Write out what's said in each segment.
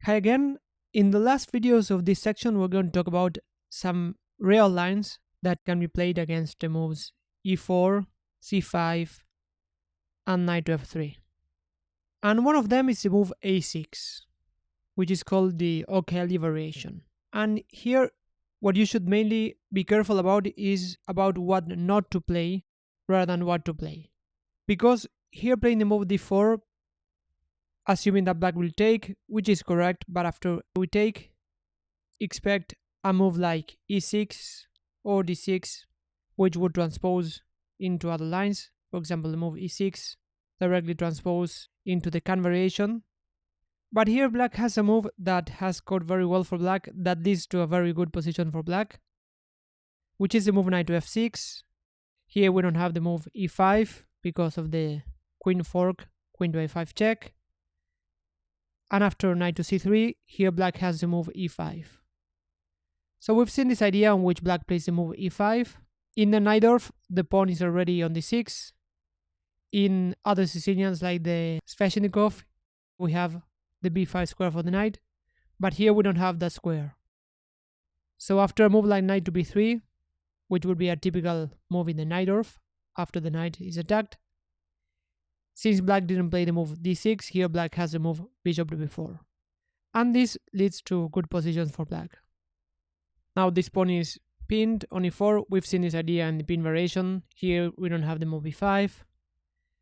Hi again. In the last videos of this section, we're going to talk about some real lines that can be played against the moves e4, c5, and knight to f3. And one of them is the move a6, which is called the O'Kelly variation. And here, what you should mainly be careful about is about what not to play rather than what to play. Because here playing the move d4, assuming that black will take, which is correct, but after we take, expect a move like e6 or d6, which would transpose into other lines. For example, the move e6 directly transpose into the can variation. But here black has a move that has scored very well for black that leads to a very good position for black, which is the move knight to f6. Here we don't have the move e5 because of the queen fork, queen to a5 check. And after knight to c3, here black has the move e5. So we've seen this idea on which black plays the move e5. In the Najdorf, the pawn is already on d6. In other Sicilians like the Sveshnikov, we have the b5 square for the knight, but here we don't have that square. So after a move like knight to b3, which would be a typical move in the Najdorf after the knight is attacked, since black didn't play the move d6, here black has the move bishop to b4. And this leads to good positions for black. Now this pawn is pinned on e4. We've seen this idea in the pin variation. Here we don't have the move e5.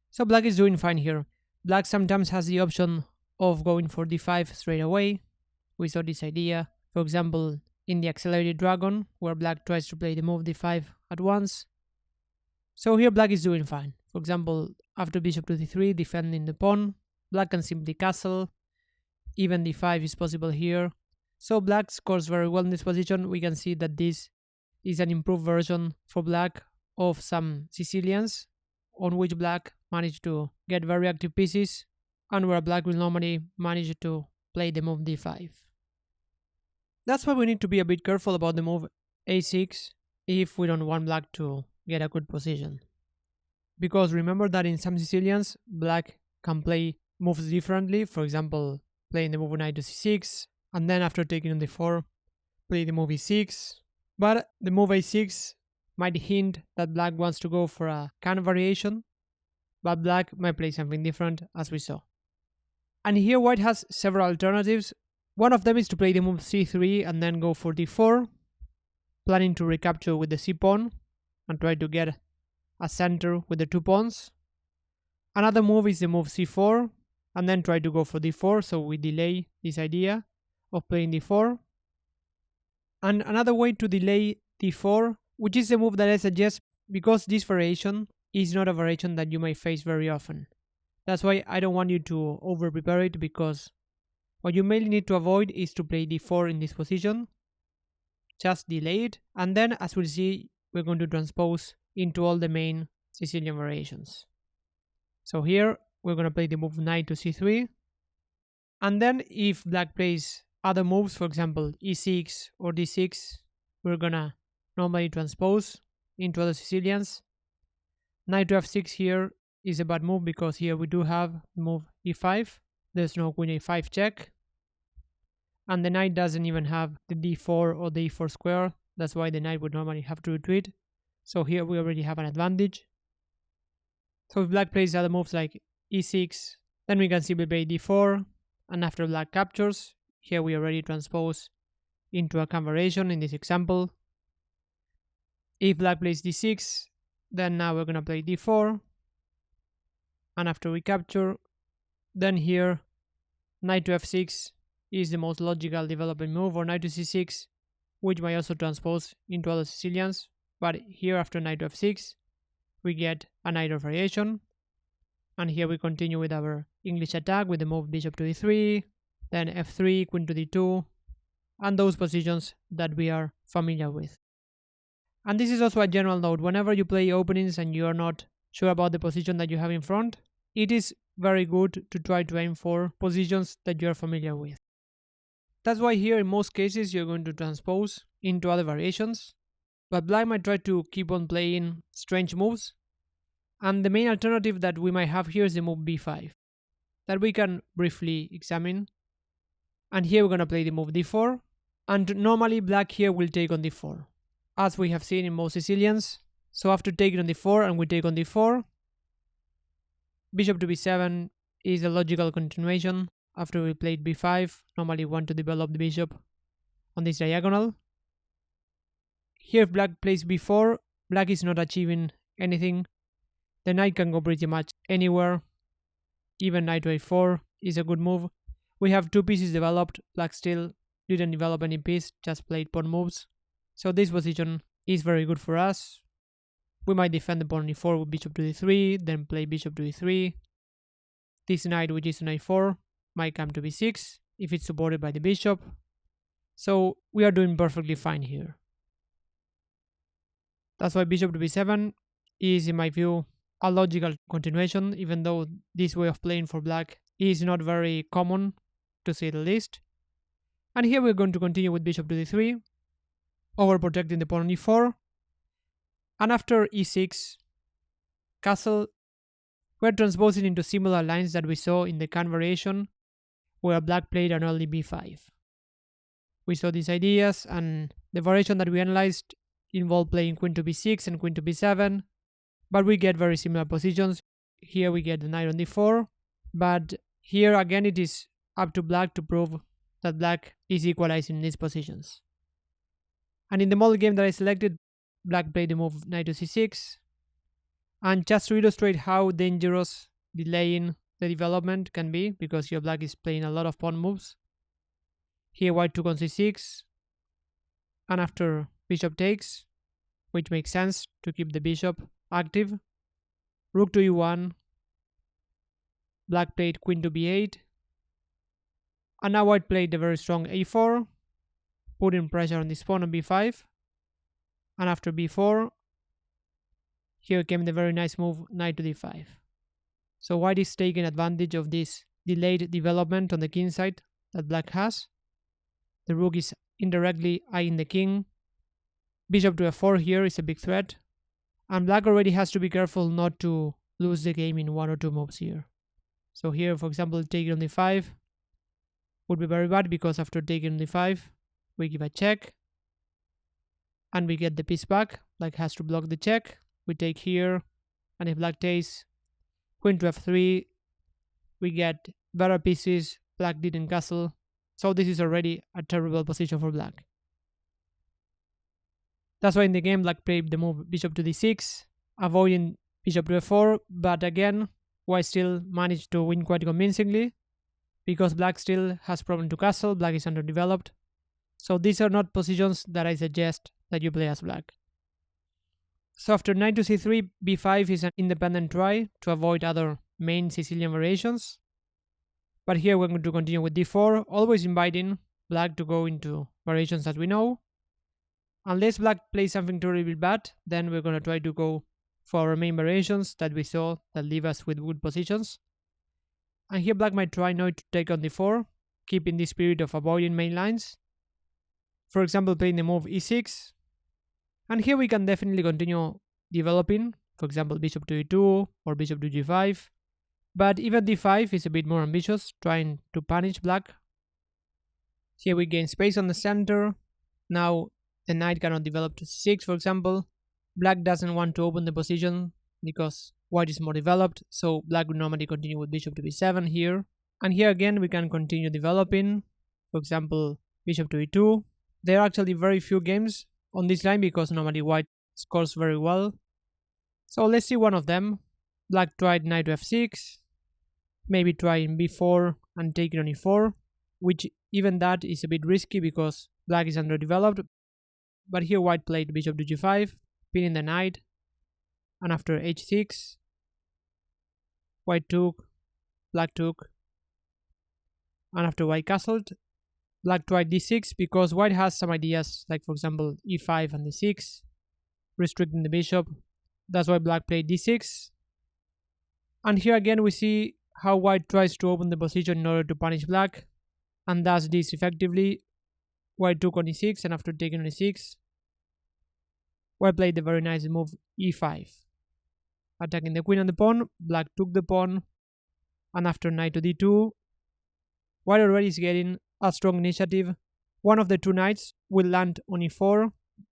So black is doing fine here. Black sometimes has the option of going for d5 straight away. We saw this idea, for example, in the accelerated dragon, where black tries to play the move d5 at once. So here black is doing fine. For example, after bishop to d3, defending the pawn, black can simply castle. Even d5 is possible here. So black scores very well in this position. We can see that this is an improved version for black of some Sicilians, on which black managed to get very active pieces, and where black will normally manage to play the move d5. That's why we need to be a bit careful about the move a6 if we don't want black to get a good position. Because remember that in some Sicilians, black can play moves differently. For example, playing the move knight to c6, and then after taking on d4, play the move e6. But the move a6 might hint that black wants to go for a can variation, but black might play something different, as we saw. And here white has several alternatives. One of them is to play the move c3 and then go for d4, planning to recapture with the c-pawn and try to get a center with the two pawns. Another move is the move c4 and then try to go for d4, so we delay this idea of playing d4. And another way to delay d4, which is the move that I suggest because this variation is not a variation that you may face very often. That's why I don't want you to over prepare it, because what you mainly need to avoid is to play d4 in this position. Just delay it, and then as we'll see, we're going to transpose into all the main Sicilian variations. So here we're going to play the move knight to c3, and then if black plays other moves, for example e6 or d6, we're going to normally transpose into other Sicilians. Knight to f6 here is a bad move because here we do have the move e5. There's no queen a5 check, and the knight doesn't even have the d4 or the e4 square. That's why the knight would normally have to retreat. So here we already have an advantage. So if black plays other moves like e6, then we can simply play d4, and after black captures, here we already transpose into a can variation in this example. If black plays d6, then now we're going to play d4, and after we capture, then here knight to f6 is the most logical development move, or knight to c6, which might also transpose into other Sicilians. But here after knight to f6, we get a Najdorf variation, and here we continue with our English attack with the move bishop to e3, then f3, queen to d2, and those positions that we are familiar with. And this is also a general note: whenever you play openings and you are not sure about the position that you have in front, it is very good to try to aim for positions that you are familiar with. That's why here in most cases you're going to transpose into other variations, but black might try to keep on playing strange moves, and the main alternative that we might have here is the move b5, that we can briefly examine. And here we're going to play the move d4. And normally black here will take on d4, as we have seen in most Sicilians. So after taking on d4 and we take on d4, bishop to b7 is a logical continuation. After we played b5, normally want to develop the bishop on this diagonal. Here if black plays b4, black is not achieving anything. The knight can go pretty much anywhere. Even knight to a4 is a good move. We have two pieces developed. Black still didn't develop any piece, just played pawn moves. So this position is very good for us. We might defend the pawn on e4 with bishop to d3, then play bishop to e3. This knight, which is on a4, might come to b6 if it's supported by the bishop. So we are doing perfectly fine here. That's why bishop to b7 is, in my view, a logical continuation, even though this way of playing for black is not very common, to say the least. And here we're going to continue with bishop to d3, overprotecting the pawn on e4. And after e6, castle, we're transposing into similar lines that we saw in the Kan variation, where black played an early b5. We saw these ideas, and the variation that we analyzed involved playing queen to b6 and queen to b7, but we get very similar positions. Here we get the knight on d4, but here again it is up to black to prove that black is equalizing these positions. And in the model game that I selected, black played the move knight to c6, and just to illustrate how dangerous delaying the development can be, because your black is playing a lot of pawn moves. Here white took on c6, and after bishop takes, which makes sense to keep the bishop active, rook to e1, black played queen to b8, and now white played the very strong a4, putting pressure on this pawn on b5, and after b4, here came the very nice move knight to d5. So white is taking advantage of this delayed development on the king side that black has. The rook is indirectly eyeing the king. Bishop to f4 here is a big threat, and black already has to be careful not to lose the game in one or two moves here. So here, for example, taking on d5 would be very bad, because after taking on d5, we give a check, and we get the piece back. Black has to block the check. We take here, and if black takes, queen to f3, we get better pieces. Black didn't castle, so this is already a terrible position for black. That's why in the game black played the move bishop to d6, avoiding bishop to f4, but again, white still managed to win quite convincingly, because black still has problem to castle. Black is underdeveloped. So these are not positions that I suggest that you play as black. So after knight to c3, b5 is an independent try to avoid other main Sicilian variations. But here we're going to continue with d4, always inviting black to go into variations that we know. Unless black plays something terribly bad, then we're going to try to go for our main variations that we saw that leave us with good positions. And here black might try not to take on d4, keeping this spirit of avoiding main lines. For example, playing the move e6. And here we can definitely continue developing, for example, bishop to e2 or bishop to g5. But even d5 is a bit more ambitious, trying to punish black. Here we gain space on the center. Now the knight cannot develop to c6, for example. Black doesn't want to open the position because white is more developed, so black would normally continue with bishop to b7 here. And here again we can continue developing, for example, bishop to e2. There are actually very few games on this line because normally white scores very well. So let's see one of them. Black tried knight to f6, maybe trying b4 and taking on e4, which even that is a bit risky because black is underdeveloped. But here white played bishop to g5, pinning the knight, and after h6, white took, black took, and after white castled, black tried d6 because white has some ideas, like for example e5 and d6, restricting the bishop. That's why black played d6. And here again we see how white tries to open the position in order to punish black, and does this effectively. White took on e6, and after taking on e6, white played the very nice move e5, attacking the queen and the pawn. Black took the pawn, and after knight to d2, white already is getting a strong initiative. One of the two knights will land on e4,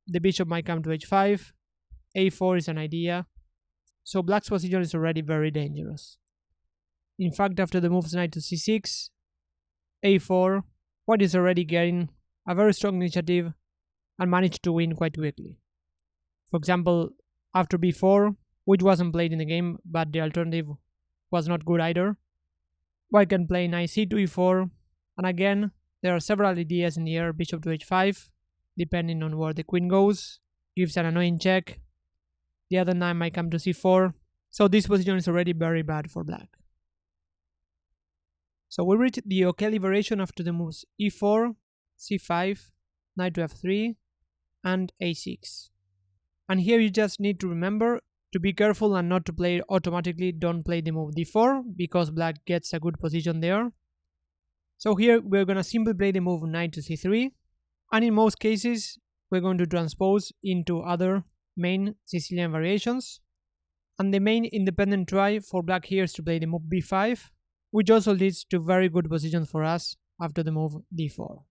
the bishop might come to h5, a4 is an idea, so black's position is already very dangerous. In fact, after the moves knight to c6, a4, white is already getting a very strong initiative and managed to win quite quickly. For example, after b4, which wasn't played in the game, but the alternative was not good either, white can play knight c to e4, and again, there are several ideas in the air, bishop to h5, depending on where the queen goes, gives an annoying check, the other knight might come to c4, so this position is already very bad for black. So we reach the O'Kelly variation after the moves e4, c5, knight to f3, and a6. And here you just need to remember to be careful and not to play it automatically. Don't play the move d4 because black gets a good position there. So here we're going to simply play the move knight to c3, and in most cases we're going to transpose into other main Sicilian variations. And the main independent try for black here is to play the move b5, which also leads to very good positions for us after the move d4.